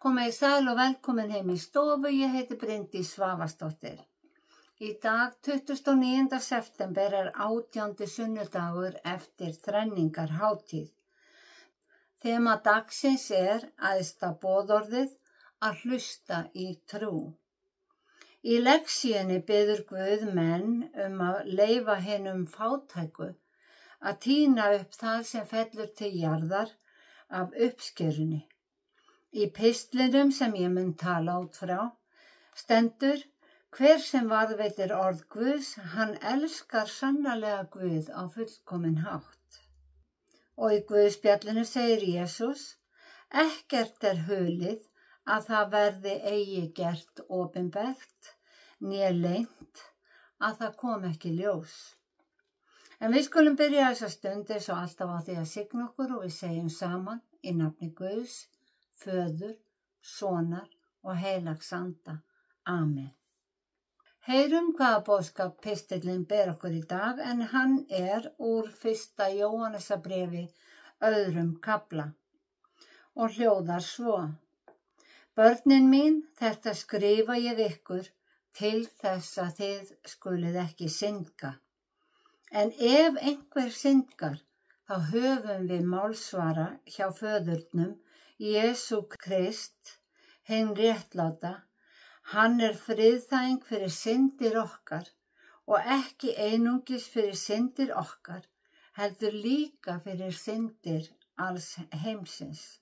Komið sæl og velkomin heim í stofu, ég heiti Bryndís Svavarsdóttir. Í dag 29. september er 18. sunnudagur eftir þrenningarhátíð. Þema dagsins er æðsta boðorðið að hlusta í trú. Í lektíunni biður Guð menn að leyfa hinum fátæku að tína upp það sem fellur til jarðar af uppskerunni. Í pistlinum sem ég mun tala út frá stendur: hver sem varðveitir orð Guðs, hann elskar sannarlega Guð á fullkominn hátt. Og í Guðspjallinu segir Jesús: ekkert er hulið að það verði eigi gert opinbert, né leynt að það kom ekki ljós. En við skulum byrja þessa stund eins og alltaf á því að signa okkur og við segjum saman í nafni Guðs, Föður, Sonar og heilags anda. Amen. Heyrum hvaða boðskap pistillinn ber okkur í dag, en hann er úr 1. Jóhannesarbréfi 2. kafla og hljóðar svo: Börnin mín, þetta skrifa ég ykkur til þess að þið skulið ekki syndga. En ef einhver syndgar, þá höfum við málsvara hjá Föðurnum, Jesú Krist, hinn réttláta. Hann er friðþæging fyrir syndir okkar og ekki einungis fyrir syndir okkar, heldur líka fyrir syndir alls heimsins.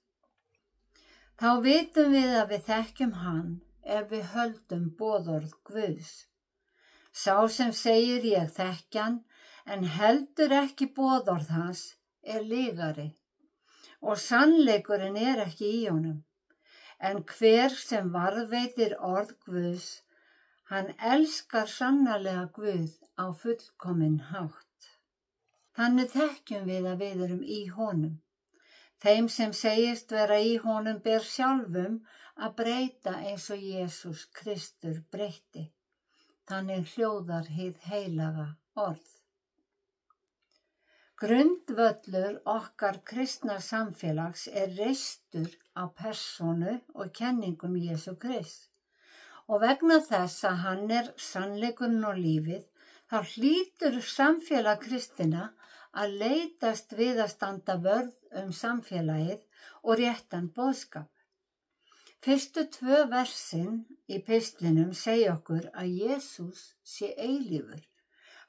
Þá vitum við að við þekkjum hann ef við höldum boðorð Guðs. Sá sem segir ég þekki hann en heldur ekki boðorð hans er lygari og sannleikurinn er ekki í honum. En hver sem varðveitir orð Guðs, hann elskar sannarlega Guð á fullkominn hátt. Þannig þekkjum við að við erum í honum. Þeim sem segist vera í honum ber sjálfum að breyta eins og Jesús Kristur breytti. Þannig hljóðar hið heilaga orð. Grundvöllur okkar kristna samfélags er reistur á persónu og kenningum Jesú Krist. Og vegna þess að hann er sannleikurinn og lífið, þá hlýtur samfélag kristina að leitast við að standa vörð samfélagið og réttan boðskap. Fyrstu 2 versin í pistlinum segja okkur að Jesús sé eilífur.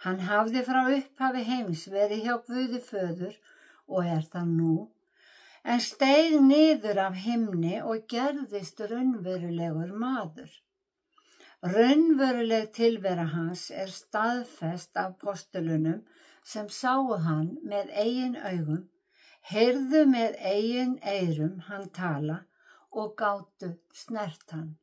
Hann hafði frá upphafi heims verið hjá Guði Föður og er það nú, en steig niður af himni og gerðist raunverulegur maður. Raunveruleg tilvera hans er staðfest af apostolunum sem sáu hann með eigin augum, heyrðu með eigin eyrum hann tala og gátu snert hann.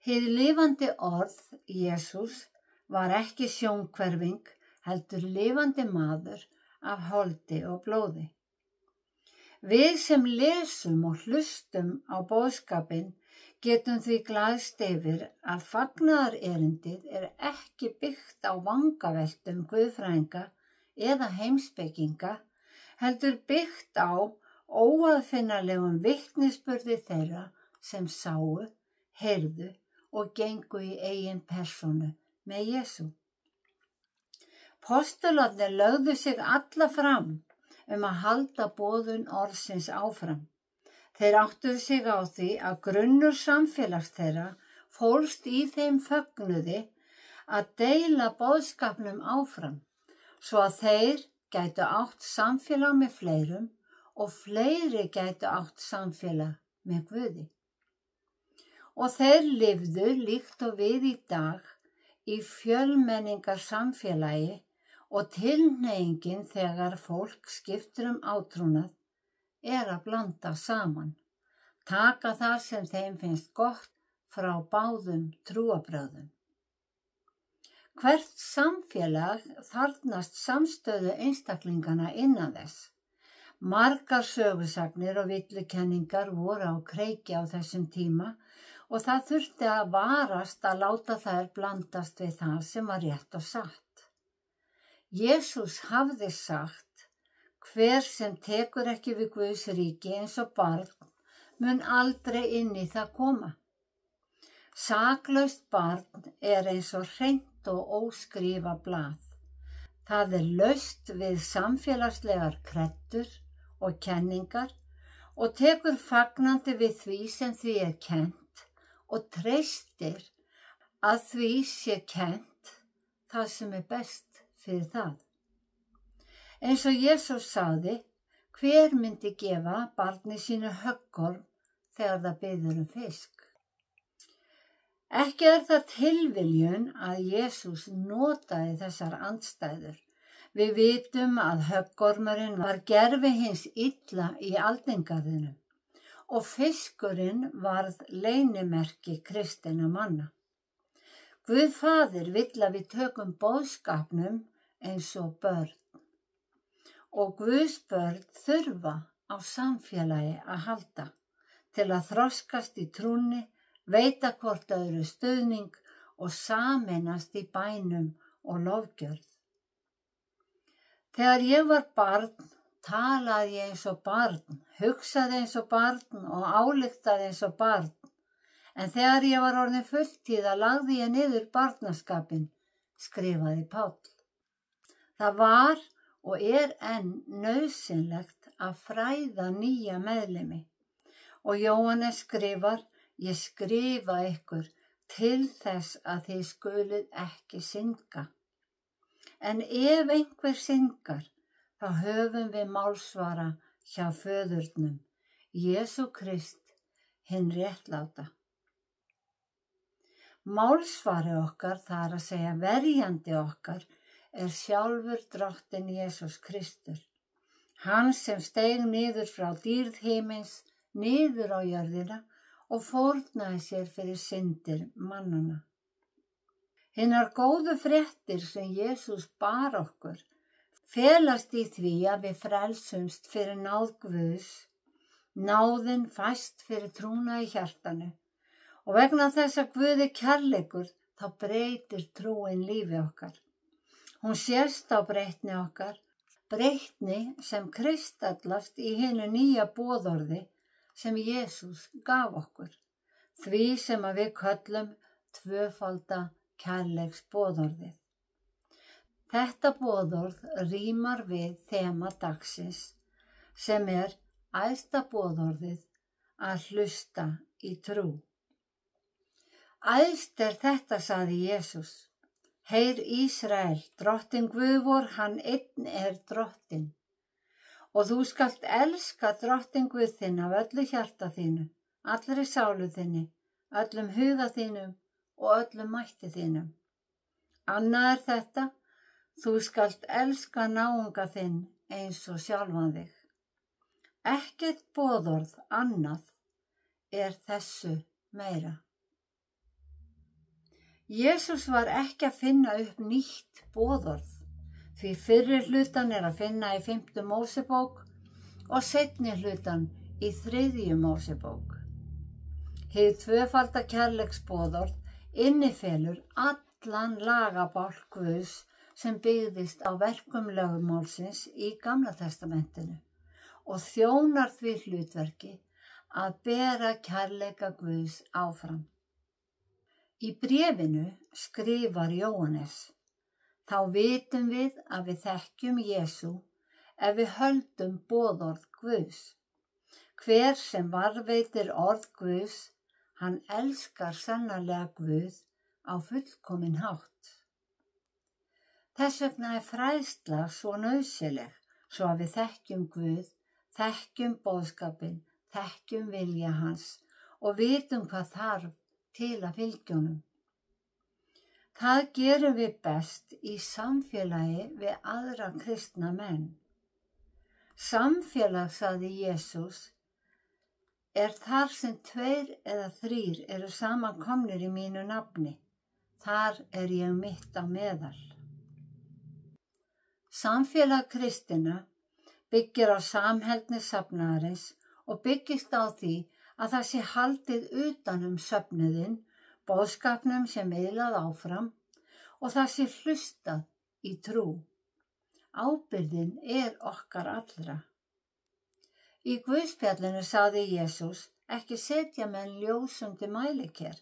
Hið lifandi orð, Jesús, var ekki sjónhverfing, heldur lifandi maður af holdi og blóði. Við sem lesum og hlustum á boðskapinn getum því glaðst yfir að fagnaðarerindið er ekki byggt á vangaveltum guðfræðinga eða heimspekinga, heldur byggt á óaðfinnanlegum vitnisburði þeirra sem sáu, heyrðu og gengu í eigin persónu með Jesú. Postularnir lögðu sig alla fram að halda boðun orðsins áfram. Þeir áttuðu sig á því að grunnur samfélags þeirra fólst í þeim fögnuði að deila boðskapnum áfram, svo að þeir gætu átt samfélag með fleirum og fleiri gætu átt samfélag með Guði. Og þeir lifðu líkt og við í dag í fjölmenningar samfélagi og tilhneigingin þegar fólk skiptir átrúnað er að blanda saman, taka það sem þeim finnst gott frá báðum trúarbrögðum. Hvert samfélag þarfnast samstöðu einstaklingana innan þess. Margar sögusagnir og villukenningar voru á kreiki á þessum tíma og það þurfti að varast að láta þær blandast við það sem var rétt og satt. Jesús hafði sagt: hver sem tekur ekki við Guðs ríki eins og barn mun aldrei inn í það koma. Saklaust barn er eins og hreint og óskrifað blað. Það er laust við samfélagslegar kreddur og kenningar og tekur fagnandi við því sem því er kennt og treystir að því sé kennt það sem er best fyrir það. Eins og Jesús sagði, hver myndi gefa barni sínu höggorm þegar það biður fisk? Ekki er það tilviljun að Jesús notaði þessar andstæður. Við vitum að höggormurinn var gervi hins illa í aldingarðinum og fiskurinn varð leynimerki kristinna manna. Guð Faðir vill að við tökum boðskapnum eins og börn. Og Guðs börn þurfa á samfélagi að halda til að þroskast í trúnni, veita hvort öðru stuðning og sameinast í bænum og lofgjörð. Þegar ég var barn, talaði ég eins og barn, hugsaði eins og barn og ályktaði eins og barn. En þegar ég var orðin fulltíða lagði ég niður barnaskapinn, skrifaði Páll. Það var og er enn nauðsynlegt að fræða nýja meðlimi. Og Jóhannes skrifar, ég skrifa ykkur til þess að þið skuluð ekki synga. En ef einhver syngar, þá höfum við málsvara hjá föðurnum, Jesú Krist, hinn réttláta. Málsvari okkar, það er að segja verjandi okkar, er sjálfur drottinn Jesús Kristur. Hann sem steig niður frá dýrð himins, niður á jörðina og fórnaði sér fyrir syndir mannanna. Hinnar góðu fréttir sem Jesús bar okkur felast í því að við frelsumst fyrir náð Guðs, náðin fæst fyrir trúna í hjartanu og vegna þess að Guð er kærleikur þá breytir trúin lífi okkar. Hún sést á breytni okkar, breytni sem kristallast í hinu nýja boðorði sem Jesús gaf okkur, því sem að við köllum tvöfalda kærleiksboðorðið. Þetta boðorð rímar við þema dagsins sem er æðsta boðorðið að hlusta í trú. Æðst er þetta, sagði Jesús. Heyr Ísrael, drottinn Guð vor, hann einn er drottinn. Og þú skalt elska drottinn Guð þinn af öllu hjarta þínu, allri sálu þinni, öllum huga þínum og öllum mætti þínum. Annað er þetta, þú skalt elska náunga þinn eins og sjálfan þig. Ekkert boðorð annað er þessu meira. Jesús var ekki að finna upp nýtt boðorð, því fyrri hlutan er að finna í 5. Mósebók og seinni hlutan í 3. Mósebók. Hið tvöfalda kærleiksboðorð innifelur allan lagabálk Guðs sem byggðist á verkum lögmálsins í Gamla testamentinu og þjónar því hlutverki að bera kærleika Guðs áfram. Í bréfinu skrifar Jóhannes, þá vitum við að við þekkjum Jesú ef við höldum boðorð Guðs. Hver sem varðveitir orð Guðs, hann elskar sannarlega Guð á fullkominn hátt. Þess vegna er fræðsla svo nauðsynleg, svo að við þekkjum Guð, þekkjum boðskapinn, þekkjum vilja hans og vitum hvað þarf til að fylgja honum. Það gerum við best í samfélagi við aðra kristna menn. Samfélag, sagði Jesús, er þar sem 2 eða 3 eru samankomnir í mínu nafni. Þar er ég mitt á meðal. Samfélag kristinna byggir á samheldni safnaðarins og byggist á því að það sé haldið utan söfnuðinn, boðskapnum sem miðlað áfram og það sé hlustað í trú. Ábyrgðin er okkar allra. Í Guðspjallinu sagði Jesús, Ekki setja menn ljós undir mæliker.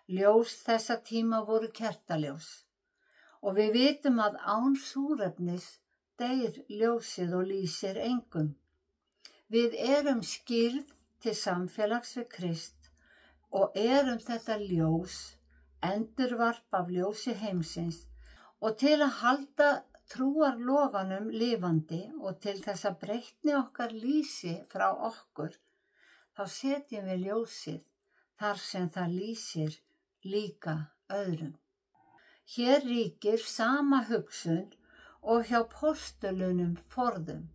Ljós þessa tíma voru kertaljós. Og við vitum að án súrefnis deyr ljósið og lýsir engum. Við erum skírð til samfélags við Krist og erum þetta ljós, endurvarp af ljósi heimsins og til að halda trúarloganum lifandi og til þess að breytni okkar lýsi frá okkur, þá setjum við ljósið þar sem það lýsir líka öðrum. Hér ríkir sama hugsun og hjá postulunum forðum.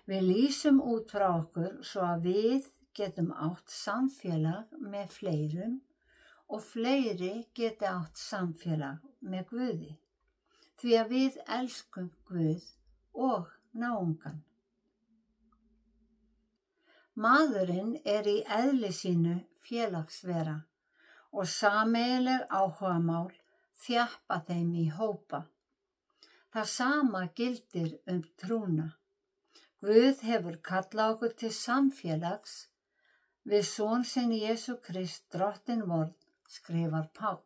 Við lýsum út frá okkur svo að við getum átt samfélag með fleirum og fleiri geti átt samfélag með Guði, því að við elskum Guð og náungan. Maðurinn er í eðli sínu félagsvera og sameiginleg áhugamál þjappa þeim í hópa. Það sama gildir trúna. Guð hefur kallað okkur til samfélags við son sinn Jesú Krist, drottinn vorn, skrifar Páll.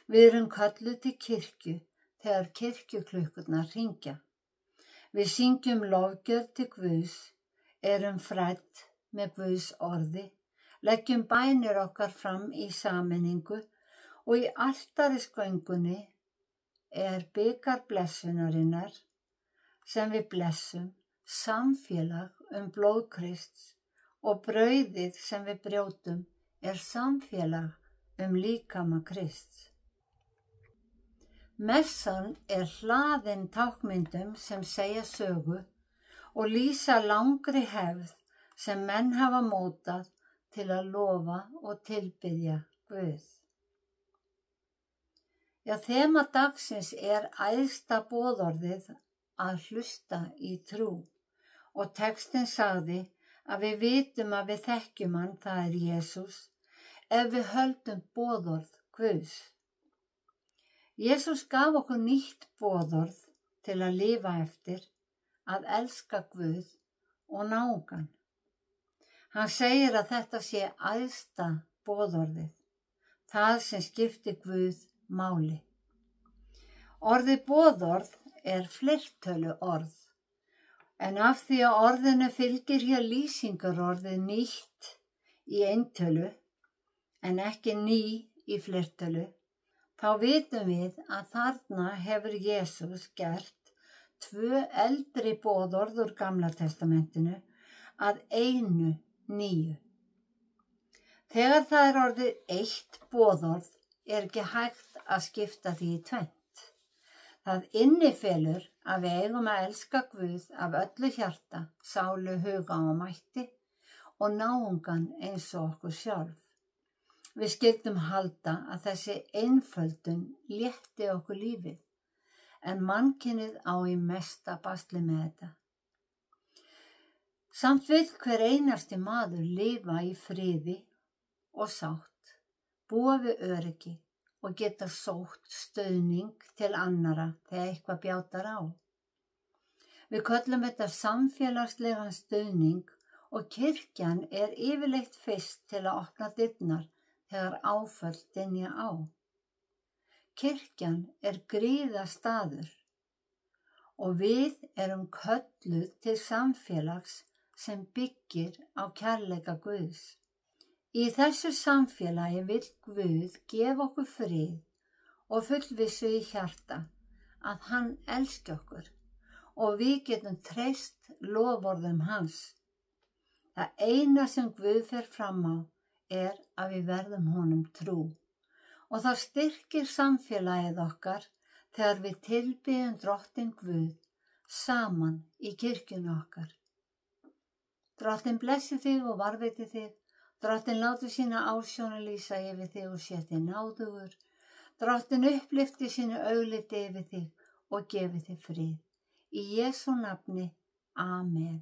Við erum kölluð til kirkju þegar kirkjuklukkurnar hringja. Við syngjum lofgjörð til Guðs, erum frædd með Guðs orði, leggjum bænir okkar fram í sameiningu og í altarisgöngunni er bikar blessunarinnar sem við blessum, samfélag blóð Krists og brauðið sem við brjótum er samfélag líkama Krists. Messan er hlaðin tákmyndum sem segja sögu og lýsa langri hefð sem menn hafa mótað til að lofa og tilbiðja Guð. Já, þema dagsins er æðsta boðorðið að hlusta í trú og textinn sagði að við vitum að við þekkjum hann, það er Jesús, ef við höldum boðorð Guðs. Jesús gaf okkur nýtt boðorð til að lifa eftir, að elska Guð og náungan. Hann segir að þetta sé æðsta boðorðið, það sem skiptir Guð máli. Orðið boðorð er fleirtölu orð, en af því að orðinu fylgir hér lýsingarorðið nýtt í eintölu en ekki ný í fleirtölu, þá vitum við að þarna hefur Jesús gert 2 eldri boðorð úr Gamla testamentinu að einu nýju. Þegar það er orðið eitt boðorð er ekki hægt að skipta því í tvennt. Það innifelur að við eigum að elska Guð af öllu hjarta, sálu, huga og mætti og náungan eins og okkur sjálf. Við skyldum halda að þessi einföldun létti okkur lífið, en mannkynið á í mesta basli með þetta. Samt vill hver einasti maður lifa í friði og sátt, búa við öryggi og geta sótt stuðning til annara þegar eitthvað bjátar á. Við köllum þetta samfélagslegan stuðning og kirkjan er yfirleitt fyrst til að opna dyrnar þegar áföll dynja á. Kirkjan er griðastaður og við erum kölluð til samfélags sem byggir á kærleika Guðs. Í þessu samfélagi vill Guð gefa okkur frið og fullvissu í hjarta að hann elski okkur og við getum treyst loforðum hans. Það eina sem Guð fer fram á er að við verðum honum trú og það styrkir samfélagið okkar þegar við tilbiðjum drottinn Guð saman í kirkjunni okkar. Drottinn blessi þig og varveiti þig. Drottinn láti sína ásjón lýsa yfir þig og sé þig náðugur. Drottinn upplyfti sínu augliti yfir þig og gefi þig frið. Í Jesú nafni, amen.